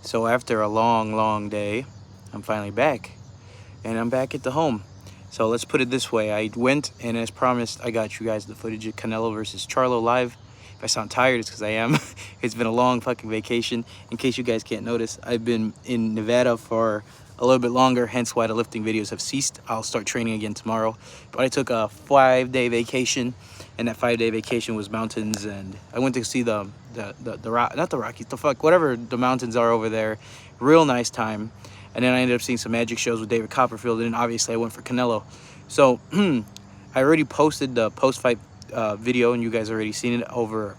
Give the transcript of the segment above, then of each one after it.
So after a long day, I'm finally back. And I'm back at the home. So let's put it this way. I went, and as promised, I got you guys the footage of Canelo versus Charlo live. If I sound tired, it's because I am. It's been a long fucking vacation. In case you guys can't notice, I've been in Nevada for a little bit longer, hence why the lifting videos have ceased. I'll start training again tomorrow. But I took a 5-day vacation, and that 5-day vacation was mountains, and I went to see the not the Rockies, whatever the mountains are over there. Real nice time. And then I ended up seeing some magic shows with David Copperfield, and then obviously I went for Canelo. So I already posted the post-fight video, and you guys already seen it over.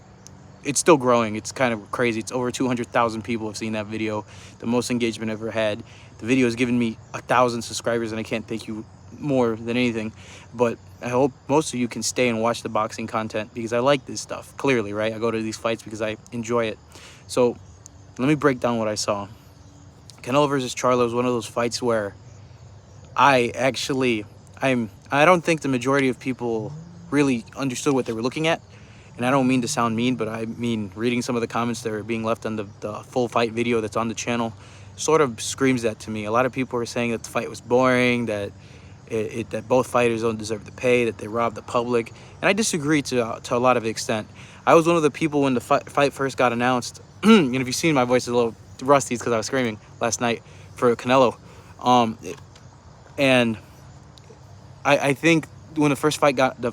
It's still growing. It's kind of crazy. It's over 200,000 people have seen that video, the most engagement I've ever had. The video has given me 1,000 subscribers, and I can't thank you more than anything. But I hope most of you can stay and watch the boxing content, because I like this stuff, clearly, right? I go to these fights because I enjoy it. So let me break down what I saw. Canelo versus Charlo is one of those fights where I don't think the majority of people really understood what they were looking at. And I don't mean to sound mean, but I mean reading some of the comments that are being left on the full fight video that's on the channel sort of screams that to me. A lot of people are saying that the fight was boring, that that both fighters don't deserve the pay, that they robbed the public. And I disagree to a lot of extent. I was one of the people when the fight first got announced. And if you've seen my voice is a little rusty, it's because I was screaming last night for Canelo. And I think when the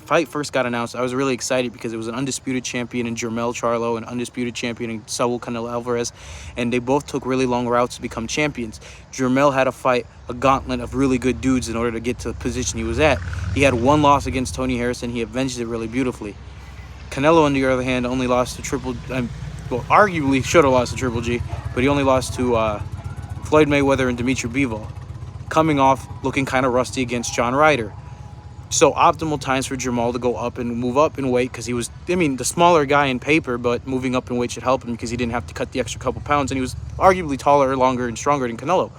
fight first got announced, I was really excited because it was an undisputed champion in Jermell Charlo, an undisputed champion in Saul Canelo Alvarez, and they both took really long routes to become champions. Jermell had to fight a gauntlet of really good dudes in order to get to the position he was at. He had one loss against Tony Harrison. He avenged it really beautifully. Canelo, on the other hand, only lost to arguably should have lost to Triple G, but he only lost to Floyd Mayweather and Dimitri Bivol, coming off looking kind of rusty against John Ryder. So optimal times for Jermell to go up and move up in weight, because he was, the smaller guy in paper, but moving up in weight should help him because he didn't have to cut the extra couple pounds, and he was arguably taller, longer, and stronger than Canelo.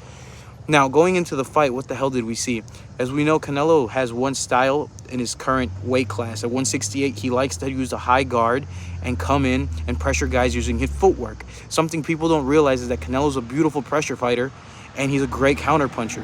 Now, going into the fight, what the hell did we see? As we know, Canelo has one style in his current weight class. At 168, he likes to use a high guard and come in and pressure guys using his footwork. Something people don't realize is that Canelo's a beautiful pressure fighter, and he's a great counter puncher.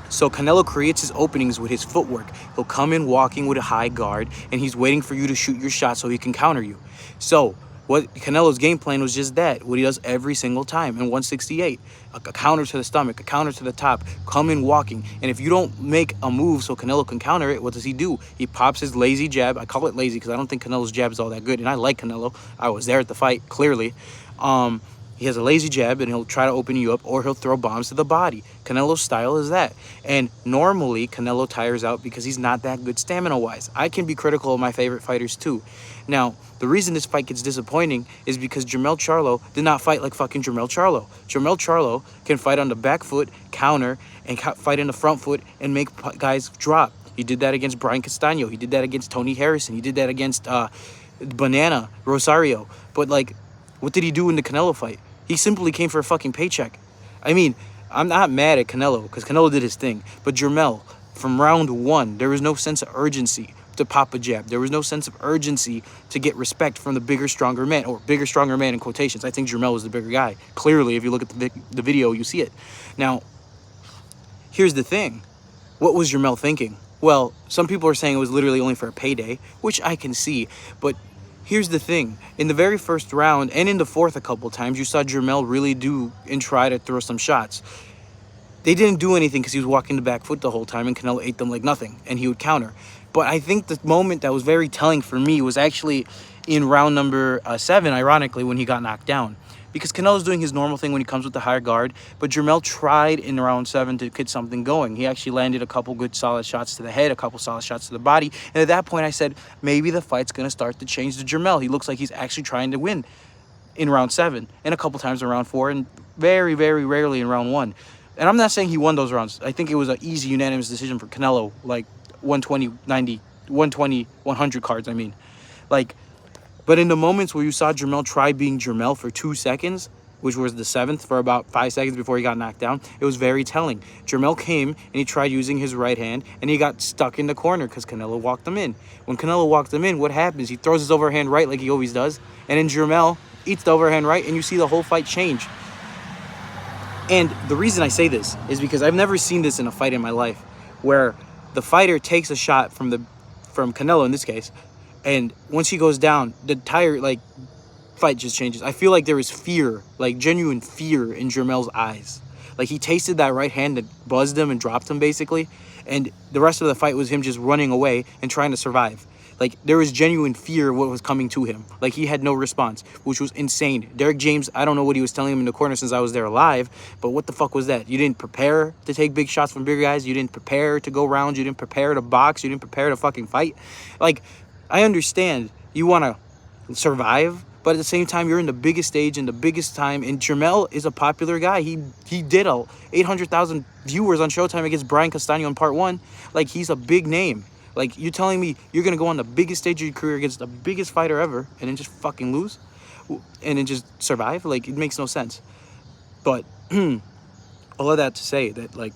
So Canelo creates his openings with his footwork. He'll come in walking with a high guard, and he's waiting for you to shoot your shot so he can counter you. So what Canelo's game plan was just that, what he does every single time in 168. A counter to the stomach, a counter to the top, come in walking. And if you don't make a move so Canelo can counter it, what does he do? He pops his lazy jab. I call it lazy because I don't think Canelo's jab is all that good, and I like Canelo. I was there at the fight, clearly. He has a lazy jab, and he'll try to open you up, or he'll throw bombs to the body. Canelo's style is that. And normally, Canelo tires out because he's not that good stamina-wise. I can be critical of my favorite fighters, too. Now, the reason this fight gets disappointing is because Jermell Charlo did not fight like fucking Jermell Charlo. Jermell Charlo can fight on the back foot, counter, and fight in the front foot and make guys drop. He did that against Brian Castano. He did that against Tony Harrison. He did that against Banana Rosario. But, what did he do in the Canelo fight? He simply came for a fucking paycheck. I'm not mad at Canelo because Canelo did his thing. But Jermell, from round one, there was no sense of urgency to pop a jab. There was no sense of urgency to get respect from the bigger, stronger man, or bigger, stronger man in quotations. I think Jermell was the bigger guy. Clearly, if you look at the video, you see it. Now, here's the thing. What was Jermell thinking? Well, some people are saying it was literally only for a payday, which I can see, but here's the thing. In the very first round, and in the fourth a couple times, you saw Jermell really do and try to throw some shots. They didn't do anything because he was walking the back foot the whole time, and Canelo ate them like nothing, and he would counter. But I think the moment that was very telling for me was actually in round number 7, ironically, when he got knocked down. Because Canelo's doing his normal thing when he comes with the higher guard, but Jermell tried in round 7 to get something going. He actually landed a couple good solid shots to the head, a couple solid shots to the body, and at that point I said, maybe the fight's going to start to change to Jermell. He looks like he's actually trying to win in round 7, and a couple times in round 4, and very, very rarely in round 1. And I'm not saying he won those rounds. I think it was an easy, unanimous decision for Canelo, like 120, 90, 120, 100 cards, But in the moments where you saw Jermell try being Jermell for 2 seconds, which was the 7th, for about 5 seconds before he got knocked down, it was very telling. Jermell came, and he tried using his right hand, and he got stuck in the corner because Canelo walked him in. When Canelo walked him in, what happens? He throws his overhand right like he always does, and then Jermell eats the overhand right, and you see the whole fight change. And the reason I say this is because I've never seen this in a fight in my life, where the fighter takes a shot from Canelo in this case, and once he goes down, the entire fight just changes. I feel like there was fear, like genuine fear in Jermel's eyes. Like he tasted that right hand that buzzed him and dropped him basically, and the rest of the fight was him just running away and trying to survive. Like there was genuine fear of what was coming to him. Like he had no response, which was insane. Derek James, I don't know what he was telling him in the corner since I was there live, but what the fuck was that? You didn't prepare to take big shots from bigger guys. You didn't prepare to go rounds. You didn't prepare to box. You didn't prepare to fucking fight. Like, I understand you want to survive, but at the same time, you're in the biggest stage and the biggest time. And Jermel is a popular guy. He did 800,000 viewers on Showtime against Brian Castaño in part 1. Like, he's a big name. Like, you're telling me you're going to go on the biggest stage of your career against the biggest fighter ever and then just fucking lose? And then just survive? Like, it makes no sense. But all of that to say that, like,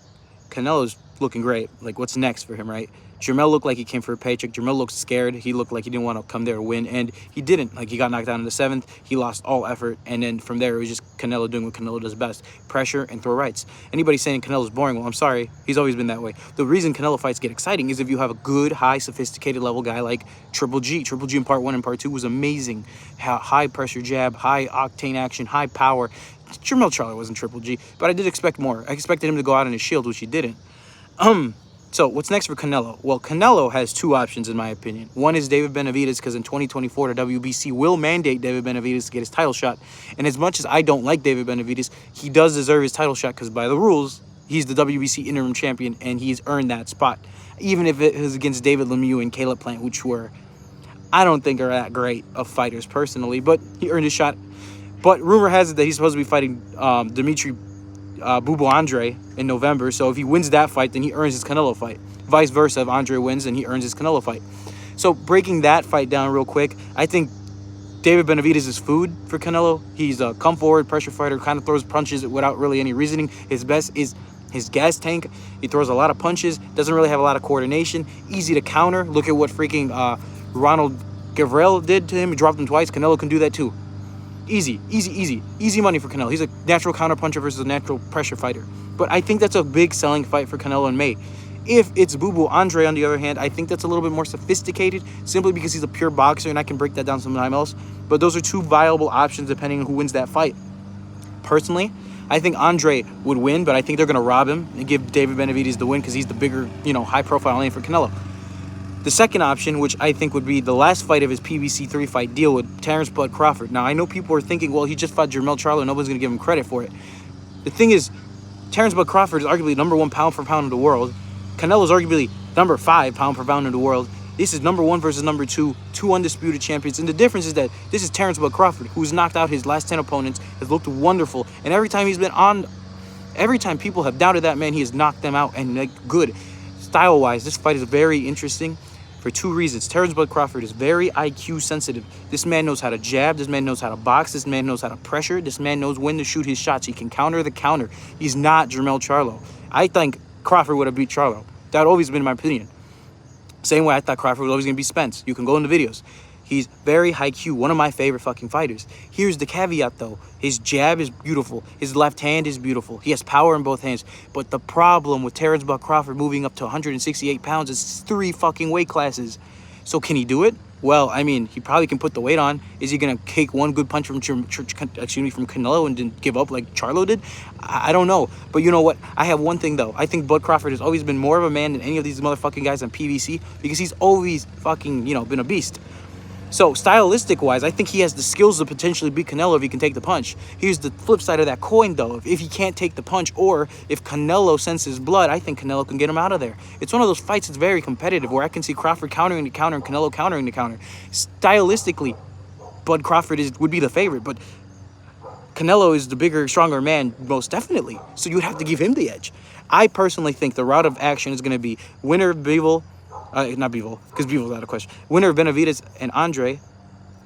Canelo's looking great. Like, what's next for him, right? Jermel looked like he came for a paycheck. Jermel looked scared. He looked like he didn't want to come there to win, and he didn't. Like, he got knocked down in the 7th. He lost all effort, and then from there, it was just Canelo doing what Canelo does best, pressure and throw rights. Anybody saying Canelo's boring, well, I'm sorry. He's always been that way. The reason Canelo fights get exciting is if you have a good, high, sophisticated level guy like Triple G. Triple G in part 1 and part 2 was amazing. High pressure jab, high octane action, high power. Jermel Charlo wasn't Triple G, but I did expect more. I expected him to go out on his shield, which he didn't. So what's next for Canelo? Well, Canelo has 2 options, in my opinion. One is David Benavidez, because in 2024, the WBC will mandate David Benavidez to get his title shot. And as much as I don't like David Benavidez, he does deserve his title shot, because by the rules, he's the WBC interim champion, and he's earned that spot. Even if it is against David Lemieux and Caleb Plant, which I don't think are that great of fighters personally, but he earned his shot. But rumor has it that he's supposed to be fighting Dimitri Bubo Andre in November, so if he wins that fight, then he earns his Canelo fight. Vice versa, if Andre wins, then he earns his Canelo fight. So breaking that fight down real quick, I think David Benavidez is food for Canelo. He's a come forward pressure fighter, kind of throws punches without really any reasoning. His best is his gas tank. He throws a lot of punches, doesn't really have a lot of coordination, easy to counter. Look at what freaking Ronald Gavril did to him. He dropped him twice. Canelo can do that too. Easy money for Canelo. He's a natural counterpuncher versus a natural pressure fighter. But I think that's a big selling fight for Canelo in May. If it's Bubu Andre, on the other hand, I think that's a little bit more sophisticated, simply because he's a pure boxer, and I can break that down sometime else. But those are 2 viable options depending on who wins that fight. Personally, I think Andre would win, but I think they're going to rob him and give David Benavidez the win because he's the bigger, high-profile name for Canelo. The second option, which I think would be the last fight of his PBC 3-fight deal with Terrence Bud Crawford. Now, I know people are thinking, well, he just fought Jermel Charlo, nobody's going to give him credit for it. The thing is, Terrence Bud Crawford is arguably number 1 pound for pound in the world. Canelo's arguably number 5 pound for pound in the world. This is number 1 versus number 2, 2 undisputed champions. And the difference is that this is Terrence Bud Crawford, who's knocked out his last 10 opponents, has looked wonderful. And every time he's been on, every time people have doubted that man, he has knocked them out, and good. Style-wise, this fight is very interesting. For 2 reasons. Terrence Bud Crawford is very IQ sensitive. This man knows how to jab. This man knows how to box. This man knows how to pressure. This man knows when to shoot his shots. He can counter the counter. He's not Jermel Charlo. I think Crawford would have beat Charlo. That would always been my opinion. Same way I thought Crawford was always going to be Spence. You can go in the videos. He's very high Q, one of my favorite fucking fighters. Here's the caveat, though. His jab is beautiful. His left hand is beautiful. He has power in both hands. But the problem with Terrence Bud Crawford moving up to 168 pounds is 3 fucking weight classes. So can he do it? Well, I mean, he probably can put the weight on. Is he going to take one good punch from Canelo and then give up like Charlo did? I don't know. But you know what? I have one thing, though. I think Bud Crawford has always been more of a man than any of these motherfucking guys on PBC because he's always fucking, been a beast. So, stylistic-wise, I think he has the skills to potentially beat Canelo if he can take the punch. Here's the flip side of that coin, though. If he can't take the punch or if Canelo senses blood, I think Canelo can get him out of there. It's one of those fights that's very competitive where I can see Crawford countering the counter and Canelo countering the counter. Stylistically, Bud Crawford would be the favorite, but Canelo is the bigger, stronger man, most definitely. So you would have to give him the edge. I personally think the route of action is going to be winner Bivol, not Bivol, because Bivol's out of question. Winner of Benavidez and Andre,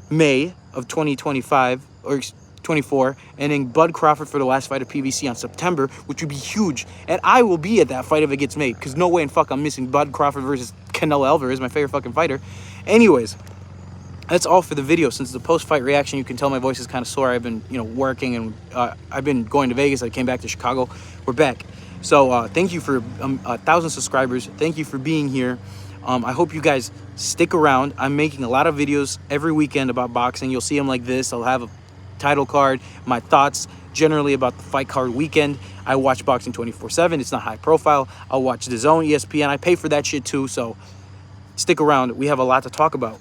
May of 2025 or 24, and then Bud Crawford for the last fight of PBC on September, which would be huge. And I will be at that fight if it gets made, because no way in fuck I'm missing Bud Crawford versus Canelo Alvarez, my favorite fucking fighter. Anyways, that's all for the video. Since the post-fight reaction, you can tell my voice is kind of sore. I've been, working, and I've been going to Vegas. I came back to Chicago. We're back. So thank you for 1,000 subscribers. Thank you for being here. I hope you guys stick around. I'm making a lot of videos every weekend about boxing. You'll see them like this. I'll have a title card, my thoughts generally about the fight card weekend. I watch boxing 24/7. It's not high profile. I'll watch the Zone, ESPN. I pay for that shit too, so stick around. We have a lot to talk about.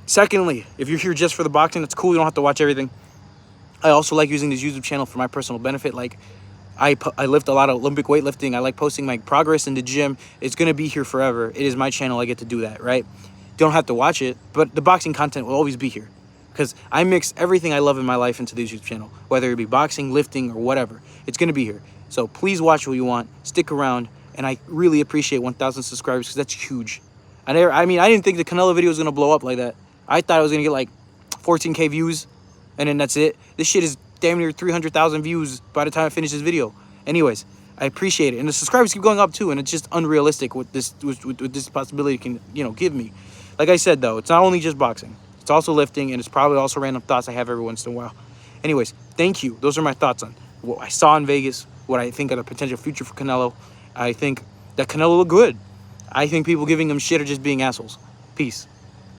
Secondly, if you're here just for the boxing, that's cool. You don't have to watch everything. I also like using this YouTube channel for my personal benefit. Like, I lift a lot of Olympic weightlifting. I like posting my progress in the gym. It's going to be here forever. It is my channel. I get to do that, right? You don't have to watch it, but the boxing content will always be here because I mix everything I love in my life into the YouTube channel, whether it be boxing, lifting, or whatever. It's going to be here. So please watch what you want. Stick around, and I really appreciate 1,000 subscribers because that's huge. I didn't think the Canelo video was going to blow up like that. I thought I was going to get like 14K views, and then that's it. This shit is damn near 300,000 views by the time I finish this video. Anyways, I appreciate it. And the subscribers keep going up too, and it's just unrealistic what this possibility can, give me. Like I said, though, it's not only just boxing. It's also lifting, and it's probably also random thoughts I have every once in a while. Anyways, thank you. Those are my thoughts on what I saw in Vegas, what I think of the potential future for Canelo. I think that Canelo looked good. I think people giving him shit are just being assholes. Peace.